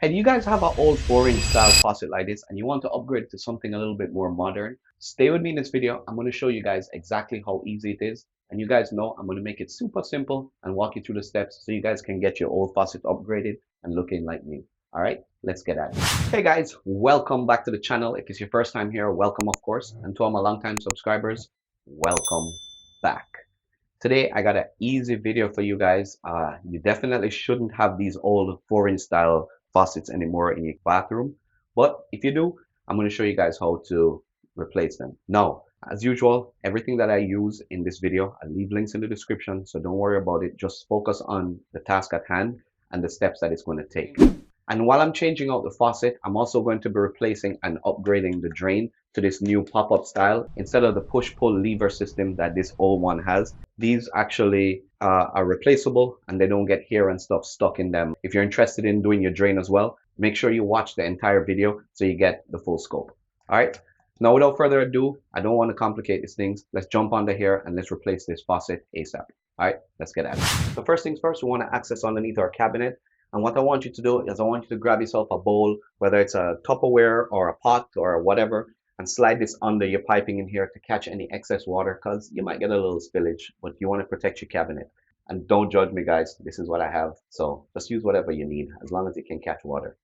Hey, do you guys have an old 4-inch style faucet like this and you want to upgrade to something a little bit more modern? Stay with me in this video. I'm going to show you guys exactly how easy it is. And you guys know I'm going to make it super simple and walk you through the steps so you guys can get your old faucet upgraded and looking like new. All right, let's get at it. Hey guys, welcome back to the channel. If it's your first time here, welcome of course. And to all my longtime subscribers, welcome back. Today I got an easy video for you guys. You definitely shouldn't have these old 4-inch style faucets anymore in your bathroom, but if you do, I'm going to show you guys how to replace them. Now, as usual, everything that I use in this video, I leave links in the description, so don't worry about it. Just focus on the task at hand and the steps that it's going to take. And while I'm changing out the faucet, I'm also going to be replacing and upgrading the drain to this new pop-up style instead of the push-pull lever system that this old one has. These actually are replaceable and they don't get hair and stuff stuck in them. If you're interested in doing your drain as well, make sure you watch the entire video so you get the full scope. All right. Now, without further ado, I don't want to complicate these things. Let's jump onto here and let's replace this faucet ASAP. All right, let's get at it. So first things first, we want to access underneath our cabinet. And what I want you to do is I want you to grab yourself a bowl, whether it's a Tupperware or a pot or whatever, and slide this under your piping in here to catch any excess water because you might get a little spillage, but you want to protect your cabinet. And don't judge me, guys. This is what I have. So just use whatever you need as long as it can catch water.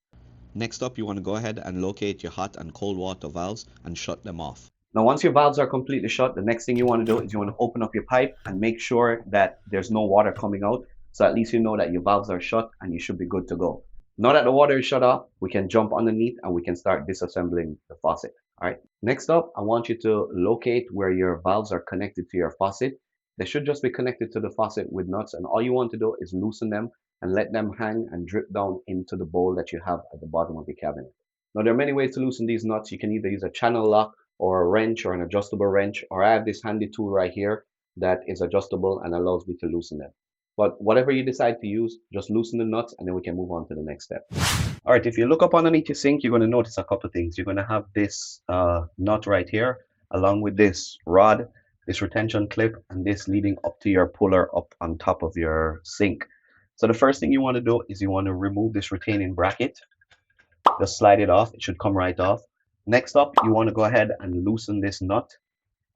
Next up, you want to go ahead and locate your hot and cold water valves and shut them off. Now, once your valves are completely shut, the next thing you want to do is you want to open up your pipe and make sure that there's no water coming out. So at least you know that your valves are shut and you should be good to go. Now that the water is shut off, we can jump underneath and we can start disassembling the faucet. All right. Next up, I want you to locate where your valves are connected to your faucet. They should just be connected to the faucet with nuts, and all you want to do is loosen them and let them hang and drip down into the bowl that you have at the bottom of the cabinet. Now, there are many ways to loosen these nuts. You can either use a channel lock or a wrench or an adjustable wrench, or I have this handy tool right here that is adjustable and allows me to loosen them. But whatever you decide to use, just loosen the nuts and then we can move on to the next step. All right, if you look up underneath your sink, you're going to notice a couple of things. You're going to have this nut right here, along with this rod, this retention clip, and this leading up to your puller up on top of your sink. So the first thing you want to do is you want to remove this retaining bracket. Just slide it off. It should come right off. Next up, you want to go ahead and loosen this nut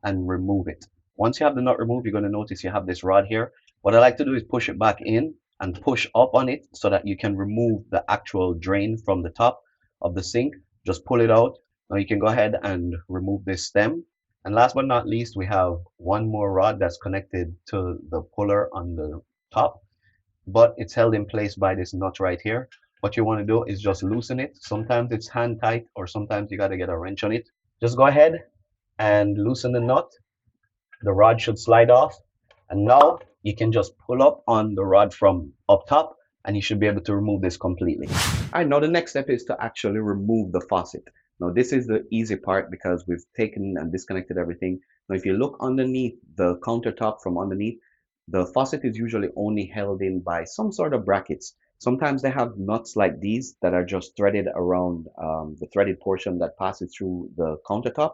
and remove it. Once you have the nut removed, you're going to notice you have this rod here. What I like to do is push it back in and push up on it so that you can remove the actual drain from the top of the sink. Just pull it out. Now you can go ahead and remove this stem. And last but not least, we have one more rod that's connected to the puller on the top, but it's held in place by this nut right here. What you want to do is just loosen it. Sometimes it's hand tight or sometimes you got to get a wrench on it. Just go ahead and loosen the nut. The rod should slide off. And now you can just pull up on the rod from up top and you should be able to remove this completely. All right, now the next step is to actually remove the faucet. Now this is the easy part because we've taken and disconnected everything. Now if you look underneath the countertop from underneath, the faucet is usually only held in by some sort of brackets. Sometimes they have nuts like these that are just threaded around the threaded portion that passes through the countertop.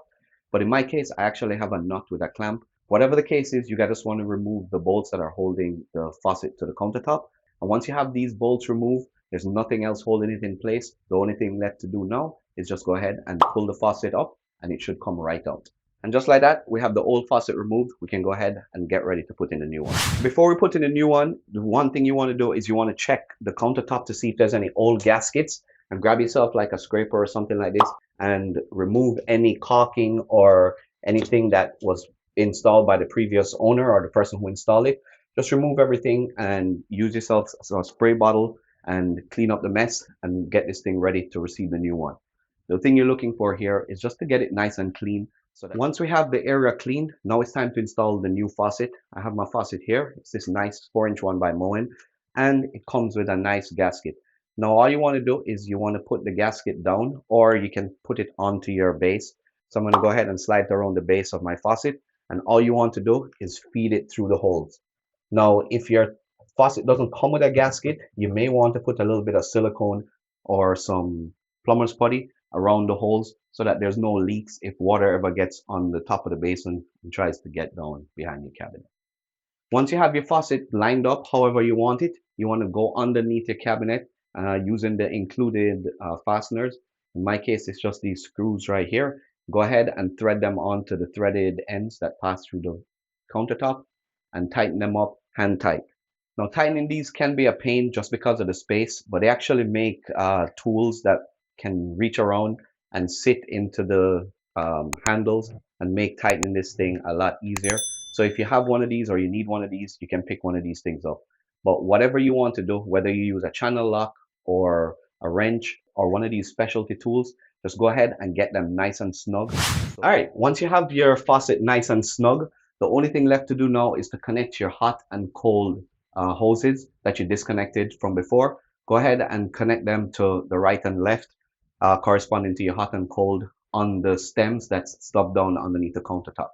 But in my case, I actually have a nut with a clamp. Whatever the case is, you guys just want to remove the bolts that are holding the faucet to the countertop. And once you have these bolts removed, there's nothing else holding it in place. The only thing left to do now is just go ahead and pull the faucet up and it should come right out. And just like that, we have the old faucet removed. We can go ahead and get ready to put in a new one. Before we put in a new one, the one thing you want to do is you want to check the countertop to see if there's any old gaskets, and grab yourself like a scraper or something like this and remove any caulking or anything that was installed by the previous owner or the person who installed it. Just remove everything and use yourself a spray bottle and clean up the mess and get this thing ready to receive the new one. The thing you're looking for here is just to get it nice and clean. So that once we have the area cleaned, now it's time to install the new faucet. I have my faucet here. It's this nice 4-inch one by Moen, and it comes with a nice gasket. Now all you want to do is you want to put the gasket down, or you can put it onto your base. So I'm going to go ahead and slide it around the base of my faucet, and all you want to do is feed it through the holes. Now if your faucet doesn't come with a gasket, you may want to put a little bit of silicone or some plumber's putty around the holes so that there's no leaks if water ever gets on the top of the basin and tries to get down behind your cabinet. Once you have your faucet lined up however you want it, you want to go underneath your cabinet using the included fasteners. In my case, it's just these screws right here. Go ahead and thread them onto the threaded ends that pass through the countertop and tighten them up hand tight. Now, tightening these can be a pain just because of the space, but they actually make tools that can reach around and sit into the handles and make tightening this thing a lot easier. So if you have one of these or you need one of these, you can pick one of these things up. But whatever you want to do, whether you use a channel lock or a wrench or one of these specialty tools, just go ahead and get them nice and snug. All right, once you have your faucet nice and snug, the only thing left to do now is to connect your hot and cold hoses that you disconnected from before. Go ahead and connect them to the right and left, corresponding to your hot and cold on the stems that's stubbed down underneath the countertop.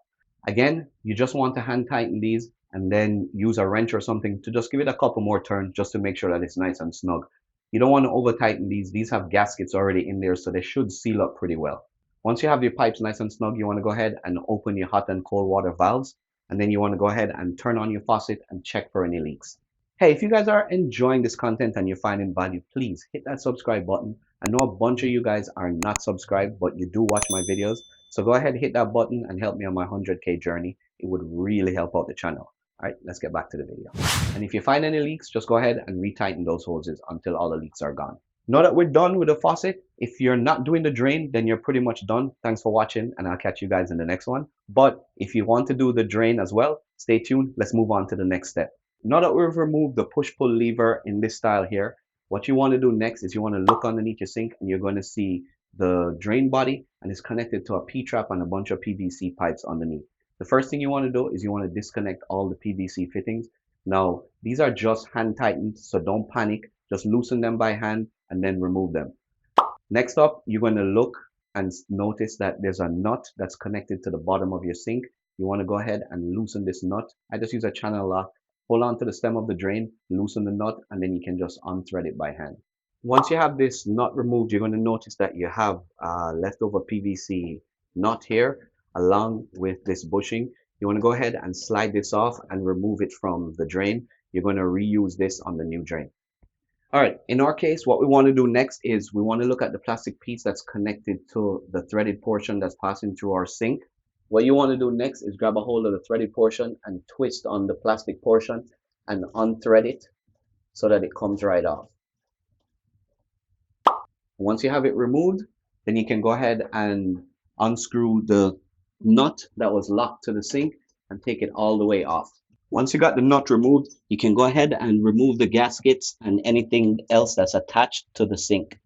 Again, you just want to hand tighten these and then use a wrench or something to just give it a couple more turns just to make sure that it's nice and snug. You don't want to over tighten these. These have gaskets already in there, so they should seal up pretty well. Once you have your pipes nice and snug, you want to go ahead and open your hot and cold water valves, and then you want to go ahead and turn on your faucet and check for any leaks. Hey, if you guys are enjoying this content and you're finding value, please hit that subscribe button. I know a bunch of you guys are not subscribed, but you do watch my videos. So go ahead, hit that button and help me on my 100K journey. It would really help out the channel. All right, let's get back to the video. And if you find any leaks, just go ahead and retighten those hoses until all the leaks are gone. Now that we're done with the faucet, if you're not doing the drain, then you're pretty much done. Thanks for watching, and I'll catch you guys in the next one. But if you want to do the drain as well, stay tuned. Let's move on to the next step. Now that we've removed the push-pull lever in this style here, what you want to do next is you want to look underneath your sink, and you're going to see the drain body, and it's connected to a P-trap and a bunch of PVC pipes underneath. The first thing you want to do is you want to disconnect all the PVC fittings. Now, these are just hand tightened, so don't panic. Just loosen them by hand and then remove them. Next up, you're going to look and notice that there's a nut that's connected to the bottom of your sink. You want to go ahead and loosen this nut. I just use a channel lock. Hold on to the stem of the drain, loosen the nut, and then you can just unthread it by hand. Once you have this nut removed, you're going to notice that you have leftover PVC nut here along with this bushing. You want to go ahead and slide this off and remove it from the drain. You're going to reuse this on the new drain. All right, in our case, what we want to do next is we want to look at the plastic piece that's connected to the threaded portion that's passing through our sink. What you want to do next is grab a hold of the threaded portion and twist on the plastic portion and unthread it so that it comes right off. Once you have it removed, then you can go ahead and unscrew the nut that was locked to the sink and take it all the way off. Once you got the nut removed, you can go ahead and remove the gaskets and anything else that's attached to the sink.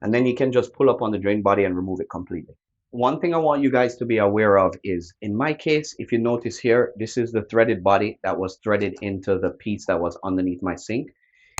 And then you can just pull up on the drain body and remove it completely. One thing I want you guys to be aware of is, in my case, if you notice here, this is the threaded body that was threaded into the piece that was underneath my sink.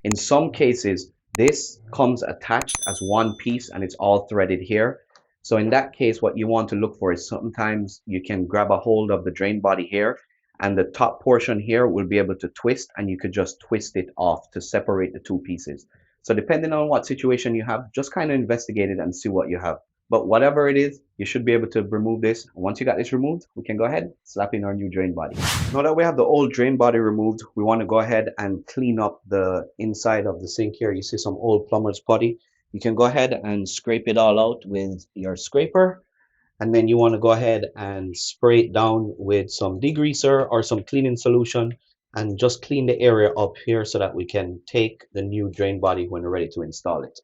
In some cases, this comes attached as one piece and it's all threaded here. So in that case, what you want to look for is sometimes you can grab a hold of the drain body here and the top portion here will be able to twist, and you could just twist it off to separate the two pieces. So depending on what situation you have, just kind of investigate it and see what you have. But whatever it is, you should be able to remove this. Once you got this removed, we can go ahead, slap in our new drain body. Now that we have the old drain body removed, we want to go ahead and clean up the inside of the sink here. You see some old plumber's putty. You can go ahead and scrape it all out with your scraper. And then you want to go ahead and spray it down with some degreaser or some cleaning solution and just clean the area up here so that we can take the new drain body when we're ready to install it.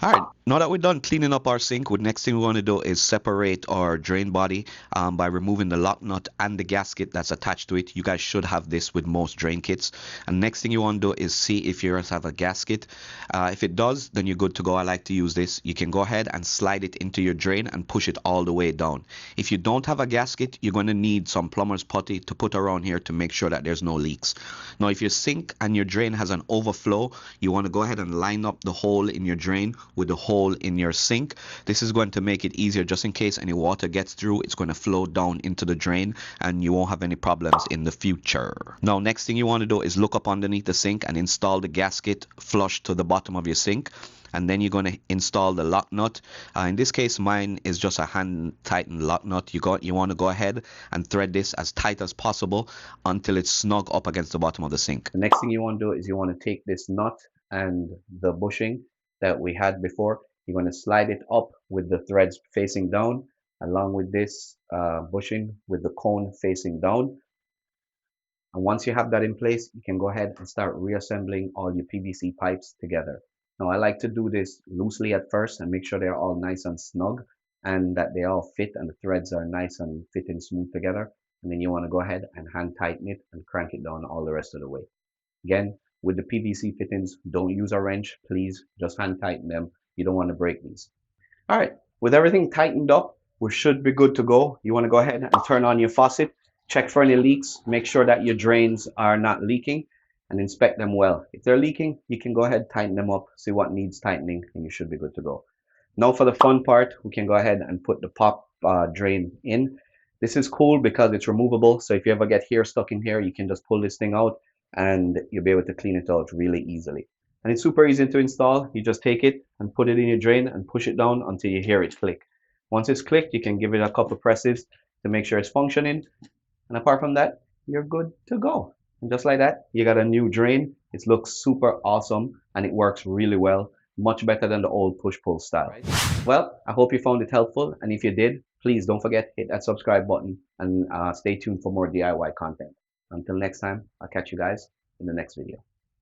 All right, now that we're done cleaning up our sink, the next thing we want to do is separate our drain body by removing the lock nut and the gasket that's attached to it. You guys should have this with most drain kits. And next thing you want to do is see if yours have a gasket. If it does, then you're good to go. I like to use this. You can go ahead and slide it into your drain and push it all the way down. If you don't have a gasket, you're going to need some plumber's putty to put around here to make sure that there's no leaks. Now, if your sink and your drain has an overflow, you want to go ahead and line up the hole in your drain with the hole in your sink. This is going to make it easier just in case any water gets through. It's going to flow down into the drain and you won't have any problems in the future. Now, next thing you want to do is look up underneath the sink and install the gasket flush to the bottom of your sink. And then you're going to install the lock nut. In this case, mine is just a hand tightened lock nut. You want to go ahead and thread this as tight as possible until it's snug up against the bottom of the sink. The next thing you want to do is you want to take this nut and the bushing that we had before. You're going to slide it up with the threads facing down, along with this bushing with the cone facing down. And once you have that in place, you can go ahead and start reassembling all your PVC pipes together. Now, I like to do this loosely at first and make sure they're all nice and snug and that they all fit and the threads are nice and fitting smooth together. And then you want to go ahead and hand tighten it and crank it down all the rest of the way. Again, with the PVC fittings, don't use a wrench, please. Just hand tighten them. You don't want to break these. All right, with everything tightened up, we should be good to go. You want to go ahead and turn on your faucet, check for any leaks, make sure that your drains are not leaking, and inspect them well. If they're leaking, you can go ahead, tighten them up, see what needs tightening, and you should be good to go. Now for the fun part, we can go ahead and put the pop drain in. This is cool because it's removable, so if you ever get hair stuck in here, you can just pull this thing out and you'll be able to clean it out really easily. And it's super easy to install. You just take it and put it in your drain and push it down until you hear it click. Once it's clicked, you can give it a couple presses to make sure it's functioning. And apart from that, you're good to go. And just like that, you got a new drain. It looks super awesome and it works really well. Much better than the old push-pull style. Well, I hope you found it helpful. And if you did, please don't forget, hit that subscribe button and stay tuned for more DIY content. Until next time, I'll catch you guys in the next video.